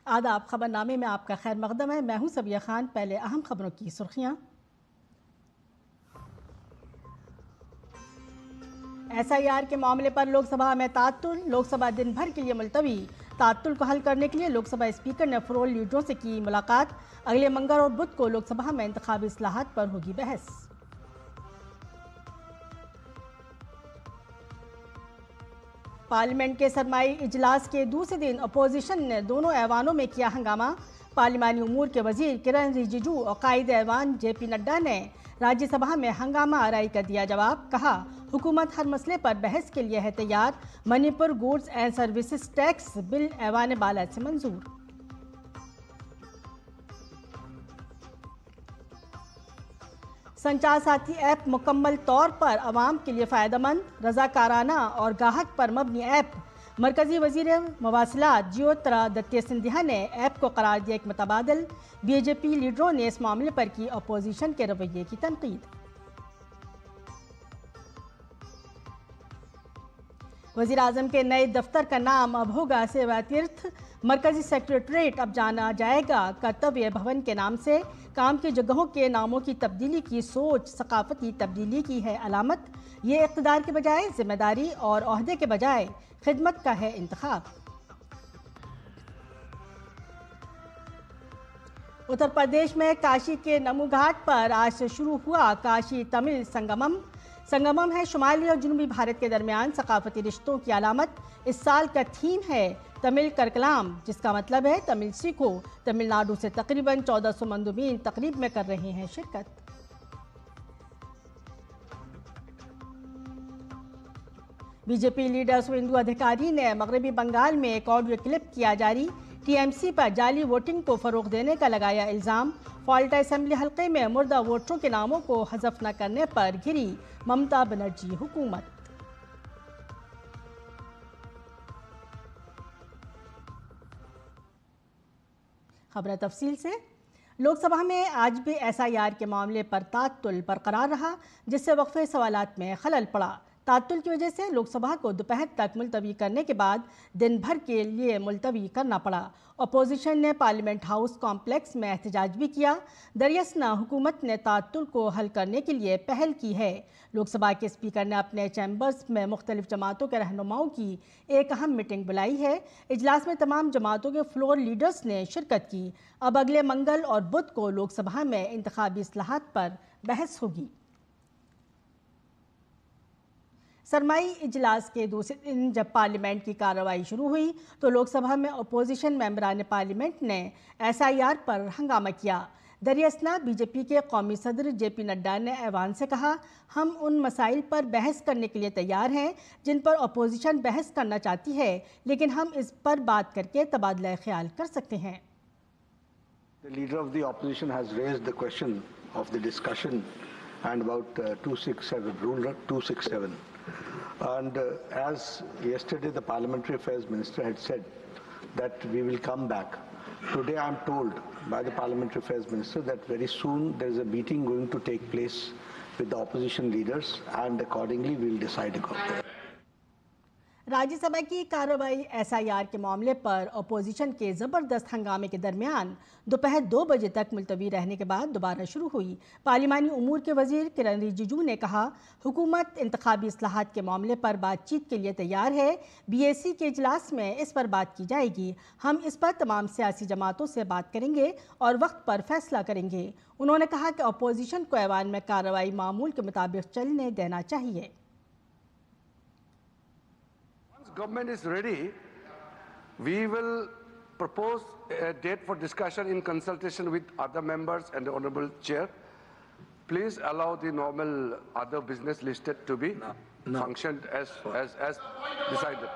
आदाब, खबरनामे में आपका खैर मकदम है। मैं हूं सबिया खान। पहले अहम खबरों की सुर्खियां। SIR के मामले पर लोकसभा में तात्तुल, लोकसभा दिन भर के लिए मुलतवी। तात्तुल को हल करने के लिए लोकसभा स्पीकर ने फ्लोर लीडरों से की मुलाकात। अगले मंगल और बुध को लोकसभा में इंतखाबी इस्लाहात पर होगी बहस। पार्लियामेंट के सरमाई इजलास के दूसरे दिन अपोजिशन ने दोनों ऐवानों में किया हंगामा। पार्लिमानी उमूर के वजीर किरण रिजिजू और कायद ऐवान JP नड्डा ने राज्यसभा में हंगामा आराई कर दिया जवाब। कहा, हुकूमत हर मसले पर बहस के लिए है तैयार। Manipur goods and services tax bill ऐवान बाला से मंजूर। संचार साथी ऐप मुकम्मल तौर पर आवाम के लिए फ़ायदेमंद, रज़ाकाराना और गाहक पर मबनी ऐप। मरकज़ी वज़ीर मवासिलात ज्योतिरादित्य सिंधिया ने ऐप को करार दिया एक मुतबादिल। BJP लीडरों ने इस मामले पर की अपोजिशन के रवैये की तनकीद। वज़ीर आज़म के नए दफ्तर का नाम अब होगा सेवा तीर्थ। मरकजी सेक्रेटरीट अब जाना जाएगा कर्तव्य भवन के नाम से। काम की जगहों के नामों की तब्दीली की सोच सकाफती तब्दीली की है अलामत। ये इक़्तिदार के बजाय जिम्मेदारी और ओहदे के बजाय खिदमत का है इंतखाब। उत्तर प्रदेश में काशी के नमू घाट पर आज से शुरू हुआ काशी तमिल संगमम। संगमम है शुमाली और जनूबी भारत के दरमियान सकाफती रिश्तों की अलामत। इस साल का थीम है तमिल करकलाम, जिसका मतलब है तमिल सीखो। तमिलनाडु से तकरीबन 1400 मंदुबीन तकरीब में कर रहे हैं शिरकत। BJP लीडर सुवेंदु अधिकारी ने मगरबी बंगाल में एक ऑडियो क्लिप किया जारी। TMC पर जाली वोटिंग को फरोग देने का लगाया इल्ज़ाम। फॉल्टा असेंबली हल्के में मुर्दा वोटरों के नामों को हज़फ न करने पर घिरी ममता बनर्जी हुकूमत। खबर तफसील से। लोकसभा में आज भी SIR के मामले पर तात्तुल बरकरार रहा, जिससे वक्फे सवालात में खलल पड़ा। तात्तुल की वजह से लोकसभा को दोपहर तक मुलतवी करने के बाद दिन भर के लिए मुलतवी करना पड़ा। अपोजिशन ने पार्लियामेंट हाउस कॉम्प्लेक्स में एहतजाज भी किया। दरियासना हुकूमत ने तात्तुल को हल करने के लिए पहल की है। लोकसभा के स्पीकर ने अपने चैम्बर्स में मुख्तलिफ जमातों के रहनुमाओं की एक अहम मीटिंग बुलाई है। इजलास में तमाम जमातों के फ्लोर लीडर्स ने शिरकत की। अब अगले मंगल और बुध को लोकसभा में इंतखाबी इस्लाहात पर बहस होगी। सरमाई इजलास के दूसरे दिन जब पार्लियामेंट की कार्रवाई शुरू हुई तो लोकसभा में अपोजिशन मेंबरान पार्लियामेंट ने SIR पर हंगामा किया। दरियासना BJP के कौमी सदर JP नड्डा ने ऐवान से कहा, हम उन मसाइल पर बहस करने के लिए तैयार हैं जिन पर अपोजिशन बहस करना चाहती है, लेकिन हम इस पर बात करके तबादला ख्याल कर सकते हैं। The leader of the opposition has raised the question of the discussion and about 267, Rule 267. And as yesterday the Parliamentary Affairs Minister had said that we will come back. Today I am told by the Parliamentary Affairs Minister that very soon there is a meeting going to take place with the opposition leaders and accordingly we will decide about that. Rajya Sabha की कार्रवाई SIR के मामले पर opposition के ज़बरदस्त हंगामे के दरमियान दोपहर 2 बजे तक मुलतवी रहने के बाद दोबारा शुरू हुई। पार्लिमानी उमूर के वजीर किरण रिजिजू ने कहा, हुकूमत इंतखाबी इस्लाहात के मामले पर बातचीत के लिए तैयार है। BAC के इजलास में इस पर बात की जाएगी। हम इस पर तमाम सियासी जमातों से बात करेंगे और वक्त पर फैसला करेंगे। उन्होंने कहा कि अपोजिशन को ऐवान में कार्रवाई मामूल के मुताबिक चलने देना चाहिए। Government is ready, we will propose a date for discussion in consultation with other members and the Honorable Chair. Please allow the normal other business listed to be functioned as decided.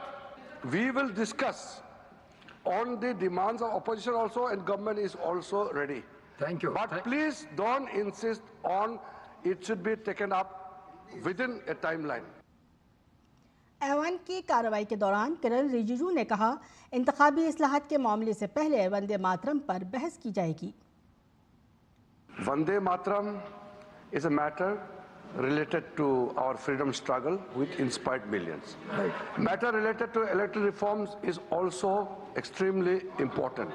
We will discuss on the demands of opposition also, and government is also ready. Thank you. But please don't insist on it should be taken up within a timeline. ऐवान की कार्रवाई के दौरान किरण रिजिजू ने कहा, इंतखाबी इस्लाहात के मामले से पहले वंदे मातरम पर बहस की जाएगी। Vande Mataram is a matter related to our freedom struggle, which inspired millions. Right. Matter related to electoral reforms is also extremely important.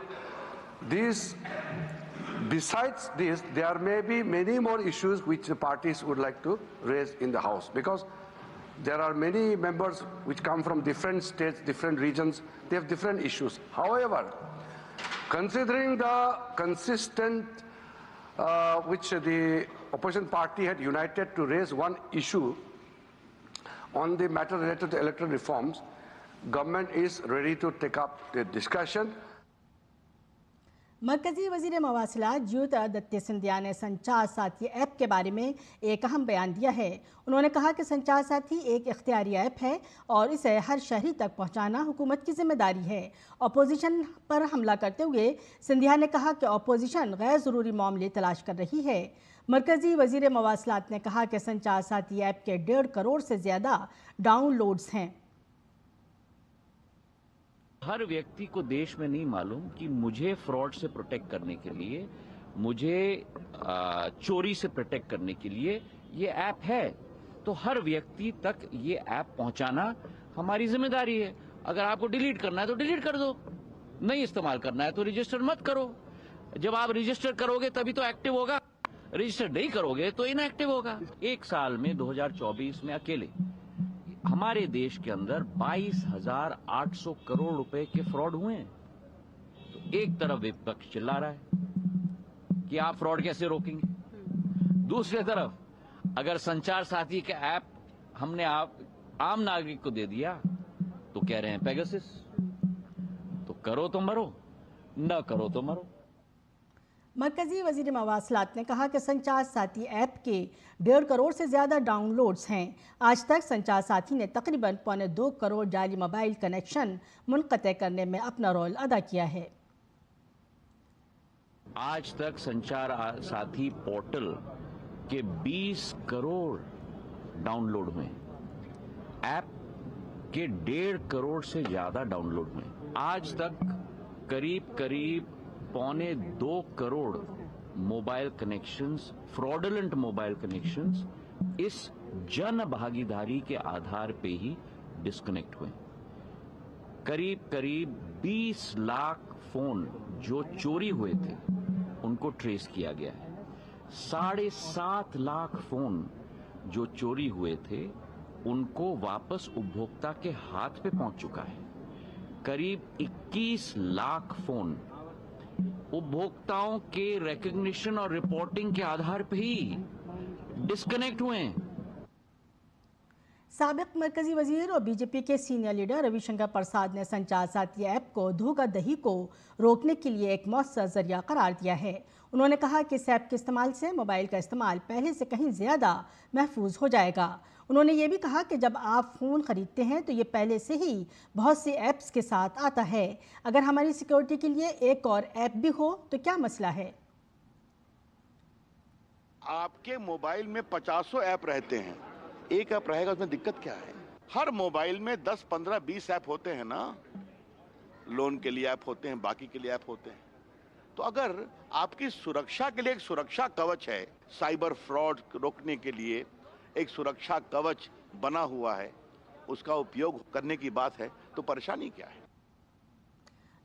Besides this, there may be many more issues which the parties would like to raise in the House, because there are many members which come from different states, different regions. They have different issues. However, considering the consistent which the opposition party had united to raise one issue on the matter related to electoral reforms, government is ready to take up the discussion. मरकजी वजीर मवासिलात ज्योतिरादित्य सिंधिया ने संचार साथी app के बारे में एक अहम बयान दिया है। उन्होंने कहा कि संचार साथी एक इख्तियारी ऐप है और इसे हर शहरी तक पहुंचाना हुकूमत की जिम्मेदारी है। अपोजिशन पर हमला करते हुए सिंधिया ने कहा कि अपोजिशन गैर ज़रूरी मामले तलाश कर रही है। मरकजी वजीर मवासिलात ने कहा कि संचार साथी ऐप के 1.5 करोड़ से ज़्यादा डाउनलोड्स हैं। हर व्यक्ति को देश में नहीं मालूम कि मुझे फ्रॉड से प्रोटेक्ट करने के लिए, मुझे चोरी से प्रोटेक्ट करने के लिए ये ऐप है। तो हर व्यक्ति तक ये ऐप पहुंचाना हमारी जिम्मेदारी है। अगर आपको डिलीट करना है तो डिलीट कर दो, नहीं इस्तेमाल करना है तो रजिस्टर मत करो। जब आप रजिस्टर करोगे तभी तो एक्टिव होगा, रजिस्टर नहीं करोगे तो इनएक्टिव होगा। एक साल में 2024 में अकेले हमारे देश के अंदर 22,800 करोड़ रुपए के फ्रॉड हुए हैं। तो एक तरफ विपक्ष चिल्ला रहा है कि आप फ्रॉड कैसे रोकेंगे, दूसरी तरफ अगर संचार साथी का ऐप हमने आम नागरिक को दे दिया तो कह रहे हैं पेगासस। तो करो तो मरो, न करो तो मरो। मरकजी वजीर मवासिलात ने कहा कि संचार साथी ऐप के 1.5 करोड़ से ज़्यादा डाउनलोड्स हैं। आज तक संचार साथी ने तकरीबन 2.25 करोड़ जाली मोबाइल कनेक्शन मुनक़ते करने में अपना रोल अदा किया है। आज तक संचार साथी पोर्टल के 20 करोड़ डाउनलोड हुए, ऐप के 1.5 करोड़ से ज़्यादा डाउनलोड हुए। आज तक करीब 2.25 crore mobile connections, fraudulent mobile connections इस जन भागीदारी के आधार पे ही डिस्कनेक्ट हुए। करीब 20 लाख फोन जो चोरी हुए थे उनको ट्रेस किया गया है। 7.5 लाख फोन जो चोरी हुए थे उनको वापस उपभोक्ता के हाथ पे पहुंच चुका है। करीब 21 लाख फोन उपभोक्ताओं के रिकॉग्निशन और रिपोर्टिंग के आधार पर ही डिस्कनेक्ट हुए हैं। साबिक मरकजी वजीर और बीजेपी के सीनियर लीडर रविशंकर प्रसाद ने संचार साथी ऐप को धोखाधड़ी को रोकने के लिए एक मौसर जरिया करार दिया है। उन्होंने कहा कि इस ऐप के इस्तेमाल से मोबाइल का इस्तेमाल पहले से कहीं ज़्यादा महफूज हो जाएगा। उन्होंने ये भी कहा कि जब आप फ़ोन ख़रीदते हैं तो ये पहले से ही बहुत सी ऐप्स के साथ आता है। अगर हमारी सिक्योरिटी के लिए एक और ऐप भी हो तो क्या मसला है। आपके मोबाइल में 50 ऐप रहते हैं, एक ऐप रहेगा, उसमें दिक्कत क्या है। हर मोबाइल में 10, 15, 20 ऐप होते हैं ना। लोन के लिए ऐप होते हैं, बाकी के लिए ऐप होते हैं। तो अगर आपकी सुरक्षा के लिए एक सुरक्षा कवच है, साइबर फ्रॉड रोकने के लिए एक सुरक्षा कवच बना हुआ है, उसका उपयोग करने की बात है तो परेशानी क्या है।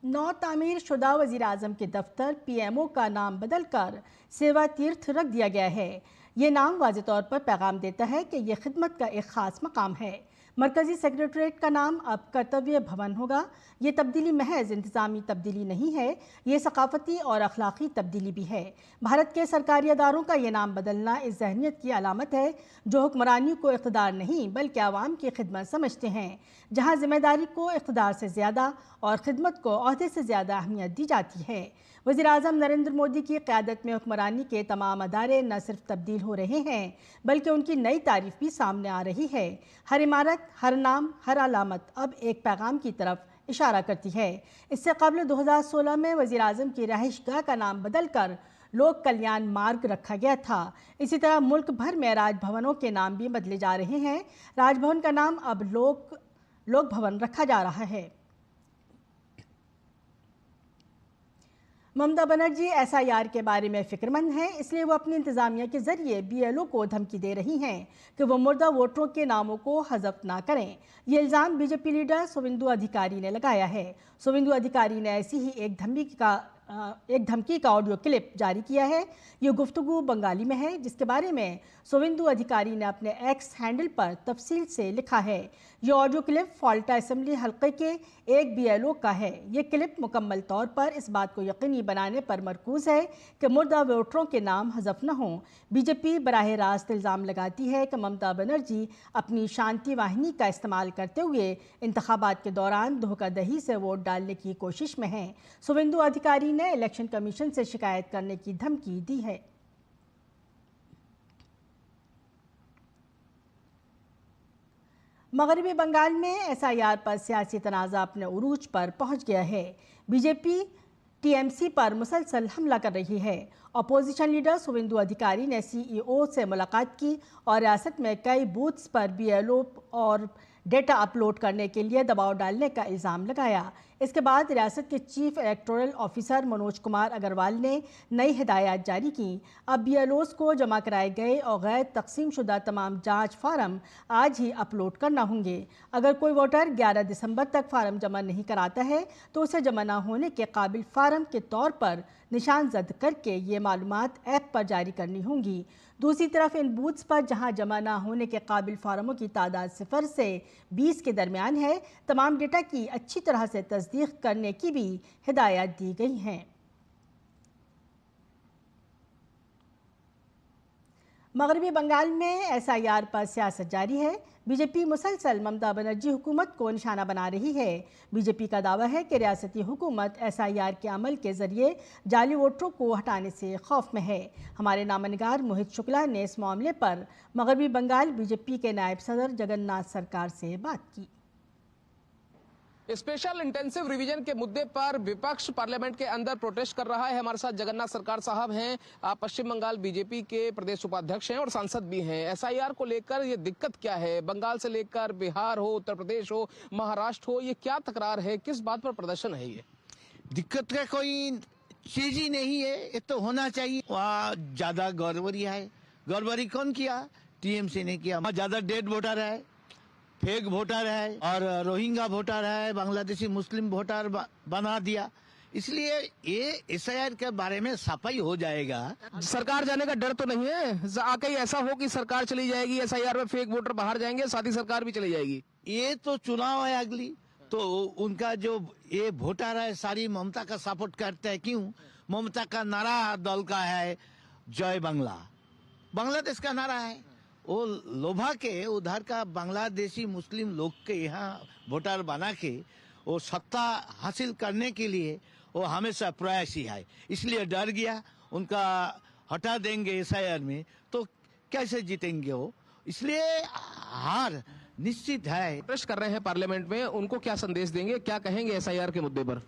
नौ तामीर शुदा वज़ीर आज़म के दफ्तर PMO का नाम बदलकर सेवा तीर्थ रख दिया गया है। ये नाम वाज़े तौर पर पैगाम देता है कि यह खिदमत का एक ख़ास मकाम है। मरकज़ी सेक्रेटरीट का नाम अब कर्तव्य भवन होगा। ये तब्दीली महज इंतज़ामी तब्दीली नहीं है, ये सकाफ़ती और अखलाक़ी तब्दीली भी है। भारत के सरकारी अदारों का ये नाम बदलना इस ज़हनियत की अलामत है जो हुक्मरानी को इक़्तिदार नहीं बल्कि आवाम की खिदमत समझते हैं, जहाँ ज़िम्मेदारी को इक़्तिदार से ज़्यादा और खिदमत को ओहदे से ज़्यादा अहमियत दी जाती है। वज़ीर आज़म नरेंद्र मोदी की क़यादत में हुक्मरानी के तमाम अदारे न सिर्फ तब्दील हो रहे हैं बल्कि उनकी नई तारीफ भी सामने आ रही है। हर इमारत, हर नाम, हर अलामत अब एक पैगाम की तरफ इशारा करती है। इससे कबल 2016 में वज़ीर आज़म की रहायशगाह का नाम बदलकर लोक कल्याण मार्ग रखा गया था। इसी तरह मुल्क भर में राजभवनों के नाम भी बदले जा रहे हैं। राजभवन का नाम अब लोक भवन रखा जा रहा है। ममता बनर्जी एसआईआर के बारे में फिक्रमंद हैं, इसलिए वो अपनी इंतजामिया के जरिए बीएलओ को धमकी दे रही हैं कि वो मुर्दा वोटरों के नामों को हज़फ ना करें। ये इल्ज़ाम बीजेपी लीडर शुवेंदु अधिकारी ने लगाया है। शुवेंदु अधिकारी ने ऐसी ही एक धमकी का ऑडियो क्लिप जारी किया है। ये गुफ्तगू बंगाली में है, जिसके बारे में शुवेंदु अधिकारी ने अपने एक्स हैंडल पर तफसील से लिखा है। ये ऑडियो क्लिप फॉल्टा असेंबली हल्के के एक बीएलओ का है। ये क्लिप मुकम्मल तौर पर इस बात को यकीनी बनाने पर मरकूज है कि मुर्दा वोटरों के नाम हज़फ न हों। बीजेपी बराह रास्त इल्ज़ाम लगाती है कि ममता बनर्जी अपनी शांति वाहिनी का इस्तेमाल करते हुए इंतखाबात के दौरान धोखाधड़ी से वोट डालने की कोशिश में हैं। शुवेंदु अधिकारी ने इलेक्शन कमीशन से शिकायत करने की धमकी दी है। मगरबी बंगाल में एसआईआर पर सियासी तनाज़ा अपने उरूज पर पहुंच गया है। बीजेपी टीएमसी पर मुसलसल हमला कर रही है। अपोजिशन लीडर शुवेंदु अधिकारी ने सीईओ से मुलाकात की और रियासत में कई बूथ्स पर बीएलओ और डेटा अपलोड करने के लिए दबाव डालने का इल्ज़ाम लगाया। इसके बाद रियासत के chief electoral officer Manoj Kumar Agrawal ने नई हिदायत जारी की। अब बीएलओज़ को जमा कराए गए और गैर तकसीम शुदा तमाम जांच फार्म आज ही अपलोड करना होंगे। अगर कोई वोटर 11 दिसंबर तक फार्म जमा नहीं कराता है तो उसे जमा न होने के काबिल फार्म के तौर पर निशान जद करके ये मालूमात ऐप पर जारी करनी होंगी। दूसरी तरफ इन बूथ्स पर जहां जमा ना होने के काबिल फार्मों की तादाद 0 से 20 के दरमियान है, तमाम डेटा की अच्छी तरह से तस्दीक करने की भी हिदायत दी गई हैं। मगरबी बंगाल में एसआईआर पर सियासत जारी है। बीजेपी मुसलसल ममता बनर्जी हुकूमत को निशाना बना रही है। बीजेपी का दावा है कि रियासती हुकूमत एसआईआर के अमल के जरिए जाली वोटरों को हटाने से खौफ में है। हमारे नामनिगार मोहित शुक्ला ने इस मामले पर मगरबी बंगाल बीजेपी के नायब सदर जगन्नाथ सरकार से बात की। स्पेशल इंटेंसिव रिवीजन के मुद्दे पर विपक्ष पार्लियामेंट के अंदर प्रोटेस्ट कर रहा है। हमारे साथ जगन्नाथ सरकार साहब हैं, आप पश्चिम बंगाल बीजेपी के प्रदेश उपाध्यक्ष हैं और सांसद भी हैं। एसआईआर को लेकर ये दिक्कत क्या है? बंगाल से लेकर बिहार हो, उत्तर प्रदेश हो, महाराष्ट्र हो, ये क्या तकरार है? किस बात पर प्रदर्शन है? ये दिक्कत का कोई चीज ही नहीं है, ये तो होना चाहिए। वहाँ ज्यादा गड़बड़ी है। गड़बड़ी कौन किया? टीएमसी ने किया। वहाँ ज्यादा डेड वोटर है, फेक वोटर है और रोहिंग्या वोटर है, बांग्लादेशी मुस्लिम वोटर बना दिया। इसलिए ये एसआईआर के बारे में सफाई हो जाएगा। सरकार जाने का डर तो नहीं है? कहीं ऐसा हो कि सरकार चली जाएगी, एसआईआर में फेक वोटर बाहर जाएंगे, साथ ही सरकार भी चली जाएगी? ये तो चुनाव है अगली, तो उनका जो ये वोटर है सारी ममता का सपोर्ट करते हैं। क्यों? ममता का नारा दल का है जय बांग्ला, बांग्लादेश का नारा है। वो लोभा के उधर का बांग्लादेशी मुस्लिम लोग के यहाँ वोटर बना के वो सत्ता हासिल करने के लिए वो हमेशा प्रयासी है। इसलिए डर गया, उनका हटा देंगे एसआईआर में तो कैसे जीतेंगे वो। इसलिए हार निश्चित है। प्रेस कर रहे हैं पार्लियामेंट में, उनको क्या संदेश देंगे, क्या कहेंगे एसआईआर के मुद्दे पर?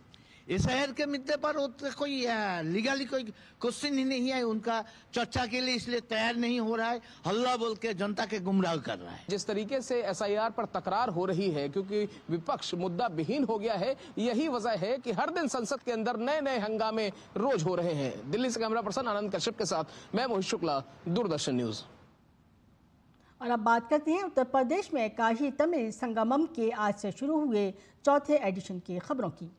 एसआईआर के मुद्दे पर कोई लीगली कोई क्वेश्चन ही नहीं है उनका चर्चा के लिए, इसलिए तैयार नहीं हो रहा है। हल्ला बोल के जनता के गुमराह कर रहा है। जिस तरीके से एसआईआर पर तकरार हो रही है, क्योंकि विपक्ष मुद्दा विहीन हो गया है, यही वजह है कि हर दिन संसद के अंदर नए नए हंगामे रोज हो रहे हैं। दिल्ली से कैमरा पर्सन आनंद कश्यप के साथ मैं मोहित शुक्ला, दूरदर्शन न्यूज। और अब बात करते हैं उत्तर प्रदेश में काशी तमिल संगमम के आज से शुरू हुए चौथे एडिशन की खबरों की।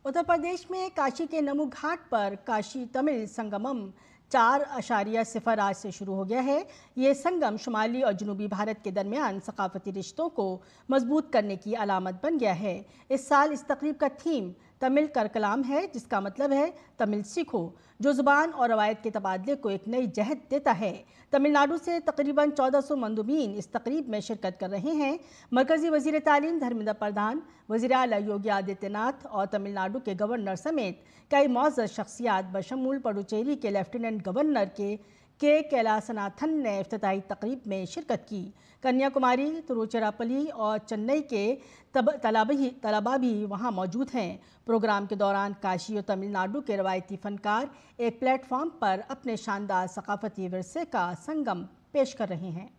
उत्तर प्रदेश में काशी के नमू घाट पर काशी तमिल संगमम 4.0 आज से शुरू हो गया है। ये संगम शुमाली और जनूबी भारत के दरमियान सकाफती रिश्तों को मजबूत करने की अलामत बन गया है। इस साल इस तकरीब का थीम तमिल कर कलाम है, जिसका मतलब है तमिल सीखो, जो ज़ुबान और रवायत के तबादले को एक नई जहत देता है। तमिलनाडु से तकरीबन 1400 मंदुबीन इस तकरीब में शिरकत कर रहे हैं। मरकज़ी वज़ीर तालीम धर्मेंद्र प्रधान, वज़ीर आला योगी आदित्यनाथ और तमिलनाडु के गवर्नर समेत कई मौजूद शख्सियात बशमूल पुडुचेरी के लेफ्टिनेंट गवर्नर के के कैलासनाथन ने इफ्तिताही तकरीब में शिरकत की। कन्याकुमारी, तिरुचिरापल्ली और चेन्नई के तलबा भी वहां मौजूद हैं। प्रोग्राम के दौरान काशी और तमिलनाडु के रवायती फनकार एक प्लेटफॉर्म पर अपने शानदार सकाफती विरसे का संगम पेश कर रहे हैं।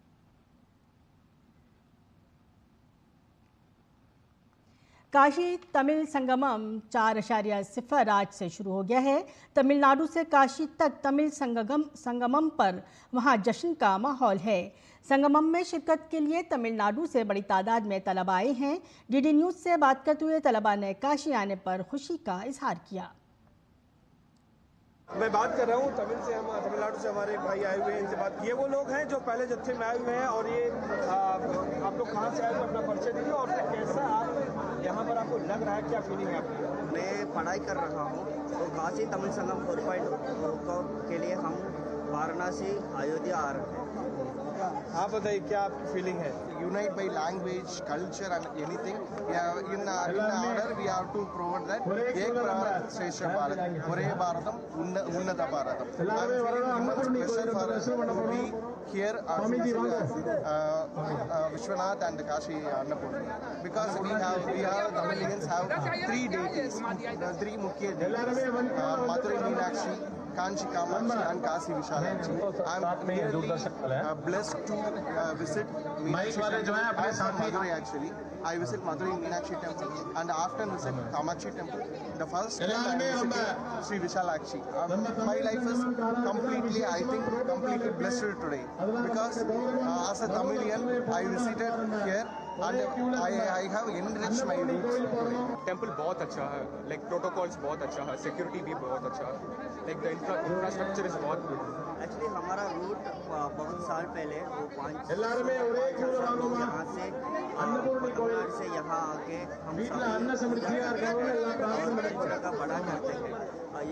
काशी तमिल संगमम 4.0 आज से शुरू हो गया है। तमिलनाडु से काशी तक तमिल संगमम पर वहां जश्न का माहौल है। संगमम में शिरकत के लिए तमिलनाडु से बड़ी तादाद में तलबा आए हैं। डीडी न्यूज़ से बात करते हुए तलबा ने काशी आने पर खुशी का इजहार किया। मैं बात कर रहा हूँ तमिलनाडु से हमारे एक भाई आए हुए हैं, इनसे बात। ये वो लोग हैं जो पहले जत्थे में आए हुए हैं। और ये आप लोग कहाँ से आए हुए, अपना परिचय दीजिए और कैसा आप यहाँ पर आपको लग रहा है, क्या फीलिंग है आपकी? मैं पढ़ाई कर रहा हूँ, तो काशी तमिल संगम 4.0 के लिए हम वाराणसी अयोध्या आ रहे हैं। आप बताइए क्या आपकी फीलिंग है? Unite by language, culture and anything. Yeah, in order we have to provide that Ek Bharat Shreshtha Bharat, Ore Bharatam, Unnata Bharatam. I am feeling immense pleasure to be here at Vishwanath and Kashi Annapurna, because we Tamilians have 3 deities, 3 Mukhya deities, Madurai Meenakshi, Kanchi Kamakshi and Kasi Vishalakshi. I am really blessed to visit Meenakshi temple and Madurai actually. I visit Madurai Meenakshi temple and after visit Kamakshi temple. The first time I visited Sri Vishalakshi. My life is completely, I think, completely blessed today, because as a Tamilian I visited here and I have enriched my roots. Temple बहुत अच्छा है, like protocols बहुत अच्छा है, security भी बहुत अच्छा है, लाइक द इंफ्रास्ट्रक्चर इज बहुत गुड। एक्चुअली हमारा रूट बहुत साल पहले वो 5 यहाँ से तमिलनाडु से यहाँ आके हम सब जगह का बड़ा करते हैं।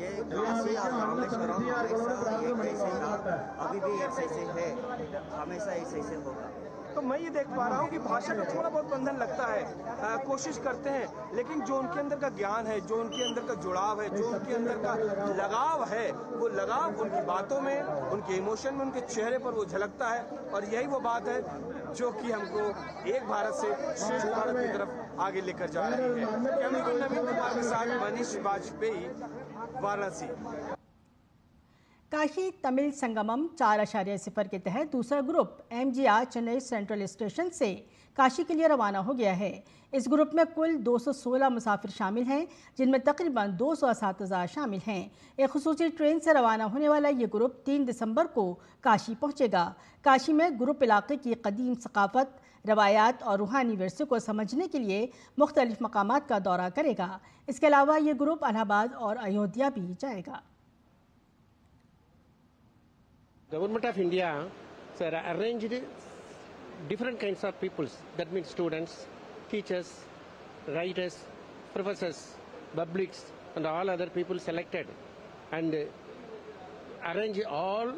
ये काशी और रामेश्वरम हमेशा एक ऐसे था, अभी भी एक ऐसे है, हमेशा ऐसे ऐसे होगा। तो मैं ये देख पा रहा हूँ कि भाषा का थोड़ा बहुत बंधन लगता है, कोशिश करते हैं, लेकिन जो उनके अंदर का ज्ञान है, जो उनके अंदर का जुड़ाव है, जो उनके अंदर का लगाव है, वो लगाव उनकी बातों में, उनके इमोशन में, उनके चेहरे पर वो झलकता है। और यही वो बात है जो कि हमको एक भारत से श्रेष्ठ भारत की तरफ आगे लेकर जा रही है। कैमरा नवीन कुमार के साथ मनीष वाजपेयी, वाराणसी। काशी तमिल संगमम 4.0 के तहत दूसरा group MGR Chennai central station से काशी के लिए रवाना हो गया है। इस ग्रुप में कुल 216 मुसाफिर शामिल हैं, जिनमें तकरीबन 200 असातिज़ा शामिल हैं। एक खुसूसी ट्रेन से रवाना होने वाला ये ग्रुप 3 दिसंबर को काशी पहुंचेगा। काशी में ग्रुप इलाके की कदीम सकाफत, रवायात और रूहानी विरसे को समझने के लिए मुख्तलिफ मकामात का दौरा करेगा। इसके अलावा ये ग्रुप इलाहाबाद और अयोध्या भी जाएगा। Government of India arranged different kinds of peoples, that means students, teachers, writers, professors, publics and all other people selected, and arrange all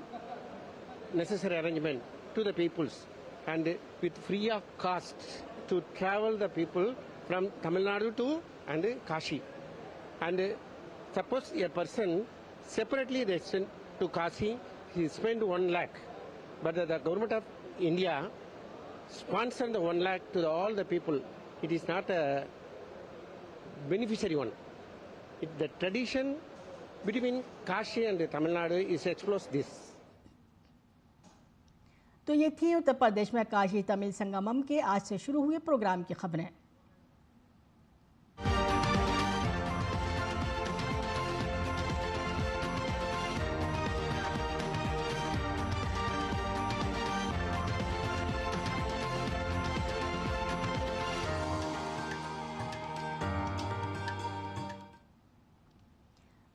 necessary arrangement to the peoples, and with free of cost to travel the people from Tamil Nadu to and Kashi. And suppose a person separately they sent to Kashi, he spent 1 lakh, but the government of India sponsored the 1 lakh to all the people. It is not a beneficiary one. The tradition between Kashi and Tamil Nadu is explores this. तो ये थी उत्तर प्रदेश में काशी तमिल संगमम के आज से शुरू हुए programme की खबरें।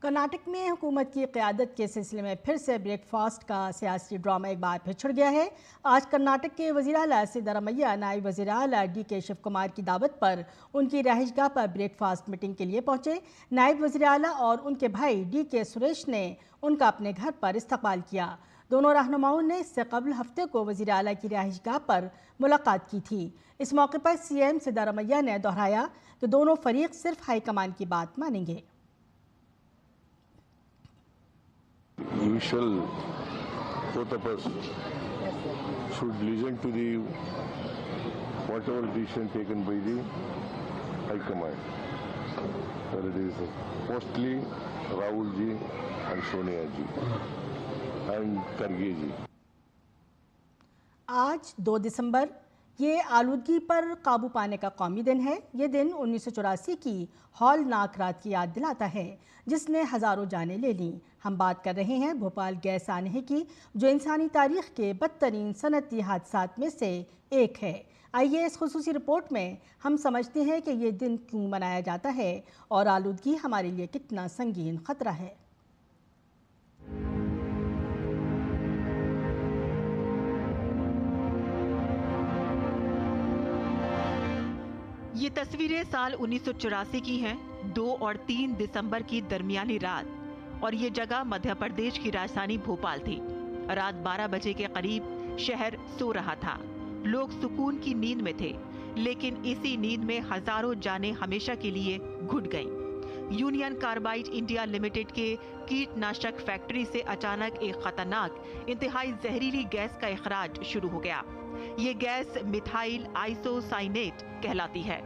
कर्नाटक में हुकूमत की क़यादत के सिलसिले में फिर से ब्रेकफास्ट का सियासी ड्रामा एक बार फिर छिड़ गया है। आज कर्नाटक के वज़ीर आला सिद्धारमैया नायब वज़ीर आला DK शिव कुमार की दावत पर उनकी रहायशगाह पर ब्रेकफास्ट मीटिंग के लिए पहुंचे। नायब वज़ीर आला और उनके भाई DK सुरेश ने उनका अपने घर पर इस्तकबाल किया। दोनों रहनुमाओं ने इससे कबल हफ्ते को वज़ीर आला की रहायशगाह पर मुलाकात की थी। इस मौके पर CM सिद्धारमैया ने दोहराया कि दोनों फरीक सिर्फ हाईकमान की बात usual both of us should listen to the whatever decision taken by the High Command. Whether it is mostly Rahul ji and Sonia ji and Karge ji. आज 2 दिसंबर ये आलूदगी पर काबू पाने का कौमी दिन है। ये दिन 1984 की हौलनाक रात की याद दिलाता है जिसने हज़ारों जानें ले लीं। हम बात कर रहे हैं भोपाल गैस सानहे की, जो इंसानी तारीख के बदतरीन सनती हादसात में से एक है। आइए इस खुसूसी रिपोर्ट में हम समझते हैं कि ये दिन क्यों मनाया जाता है और आलूदगी हमारे लिए कितना संगीन खतरा है। ये तस्वीरें साल 1984 की हैं, 2 और 3 दिसंबर की दरमियानी रात, और ये जगह मध्य प्रदेश की राजधानी भोपाल थी। रात 12 बजे के करीब शहर सो रहा था, लोग सुकून की नींद में थे, लेकिन इसी नींद में हजारों जानें हमेशा के लिए घुट गईं। यूनियन कार्बाइड इंडिया लिमिटेड के कीटनाशक फैक्ट्री से अचानक एक खतरनाक इंतहाई जहरीली गैस का इखराज शुरू हो गया। ये गैस मिथाइल आइसोसाइनेट कहलाती है,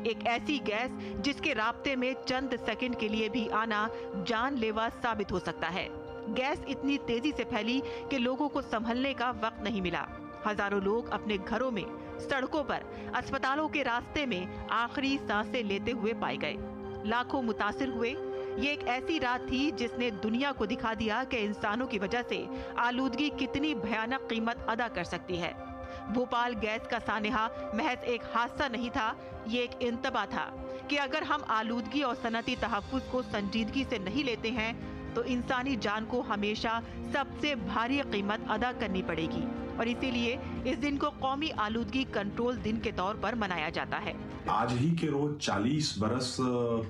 एक ऐसी गैस जिसके राब्ते में चंद सेकंड के लिए भी आना जानलेवा साबित हो सकता है। गैस इतनी तेजी से फैली कि लोगों को संभलने का वक्त नहीं मिला। हजारों लोग अपने घरों में, सड़कों पर, अस्पतालों के रास्ते में आखिरी सांसें लेते हुए पाए गए। लाखों मुतासिर हुए। ये एक ऐसी रात थी जिसने दुनिया को दिखा दिया कि इंसानों की वजह से आलूदगी कितनी भयानक कीमत अदा कर सकती है। भोपाल गैस का सानहा महज एक हादसा नहीं था, ये एक इंतबा था कि अगर हम आलूदगी और सनती तहफ्फुज़ को संजीदगी से नहीं लेते हैं तो इंसानी जान को हमेशा सबसे भारी कीमत अदा करनी पड़ेगी। और इसीलिए इस दिन को कौमी आलूदगी कंट्रोल दिन के तौर पर मनाया जाता है। आज ही के रोज 40 बरस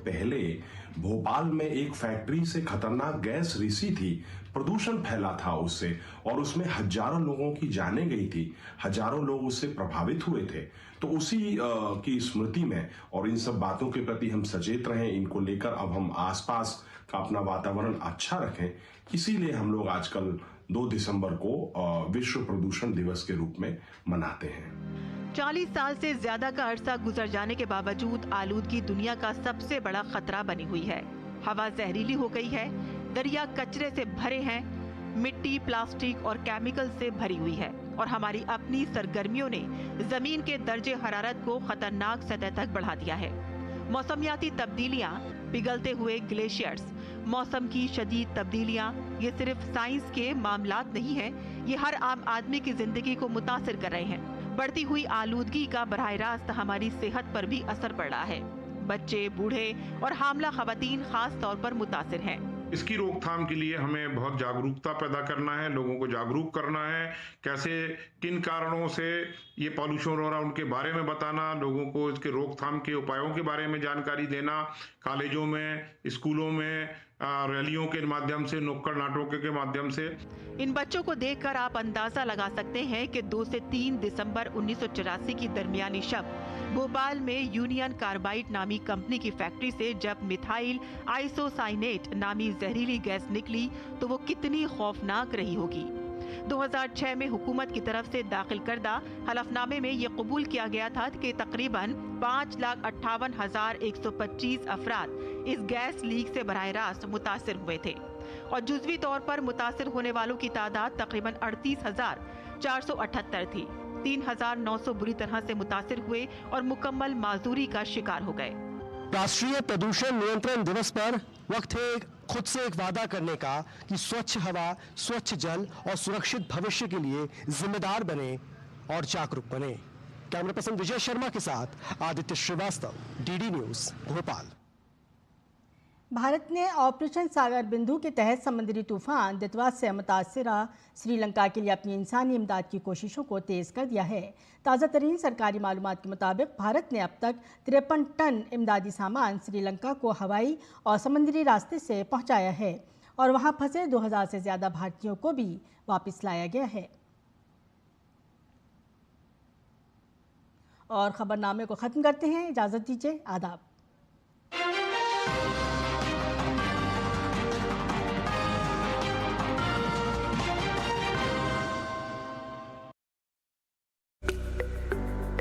पहले भोपाल में एक फैक्ट्री से खतरनाक गैस रिसी थी, प्रदूषण फैला था उससे, और उसमें हजारों लोगों की जानें गई थी, हजारों लोग उससे प्रभावित हुए थे। तो उसी की स्मृति में और इन सब बातों के प्रति हम सचेत रहें, इनको लेकर अब हम आसपास का अपना वातावरण अच्छा रखें, इसीलिए हम लोग आजकल 2 दिसंबर को विश्व प्रदूषण दिवस के रूप में मनाते हैं। 40 साल से ज्यादा का अरसा गुजर जाने के बावजूद आलूदगी दुनिया का सबसे बड़ा खतरा बनी हुई है। हवा जहरीली हो गई है, दरिया कचरे से भरे हैं, मिट्टी, प्लास्टिक और केमिकल से भरी हुई है, और हमारी अपनी सरगर्मियों ने जमीन के दर्जे हरारत को खतरनाक सतह तक बढ़ा दिया है। मौसमियाती तब्दीलियां, पिघलते हुए ग्लेशियर्स, मौसम की शदीद तब्दीलियां, ये सिर्फ साइंस के मामलात नहीं हैं, ये हर आम आदमी की जिंदगी को मुतासिर कर रहे हैं। बढ़ती हुई आलूदगी का बराह रास्त हमारी सेहत पर भी असर पड़ रहा है। बच्चे, बूढ़े और हामला खवातीन खास तौर पर मुतासिर हैं। इसकी रोकथाम के लिए हमें बहुत जागरूकता पैदा करना है, लोगों को जागरूक करना है, कैसे किन कारणों से ये पॉल्यूशन हो रहा है उनके बारे में बताना, लोगों को इसके रोकथाम के उपायों के बारे में जानकारी देना, कॉलेजों में, स्कूलों में रैलियों के माध्यम से, नुक्कड़ नाटकों के माध्यम से। इन बच्चों को देखकर आप अंदाजा लगा सकते हैं कि 2 से 3 दिसंबर 1984 की दरमियानी शब भोपाल में यूनियन कार्बाइड नामी कंपनी की फैक्ट्री से जब मिथाइल आइसोसाइनेट नामी जहरीली गैस निकली तो वो कितनी खौफनाक रही होगी। 2006 में हुकूमत की तरफ से दाखिल करदा हलफनामे में ये कबूल किया गया था कि तकरीबन 5,58,125 अफराद इस गैस लीक से बराह रास्त मुतासिर हुए थे, और जुज़वी तौर पर मुतासिर होने वालों की तादाद तकरीबन 38,478 थी। 3,900 बुरी तरह से मुतासिर हुए और मुकम्मल माजूरी का शिकार हो गए। राष्ट्रीय प्रदूषण नियंत्रण दिवस पर वक्त है खुद से एक वादा करने का कि स्वच्छ हवा, स्वच्छ जल और सुरक्षित भविष्य के लिए जिम्मेदार बने और जागरूक बने। कैमरा पर्सन विजय शर्मा के साथ आदित्य श्रीवास्तव, डीडी न्यूज, भोपाल। भारत ने ऑपरेशन सागर बिंदु के तहत समुद्री तूफान दितवा से मुतासिरा श्रीलंका के लिए अपनी इंसानी इमदाद की कोशिशों को तेज़ कर दिया है। ताज़ा तरीन सरकारी मालूमात के मुताबिक भारत ने अब तक 53 टन इमदादी सामान श्रीलंका को हवाई और समुद्री रास्ते से पहुंचाया है और वहां फंसे 2000 से ज़्यादा भारतीयों को भी वापस लाया गया है। और खबरनामे को ख़त्म करते हैं, इजाज़त दीजिए, आदाब।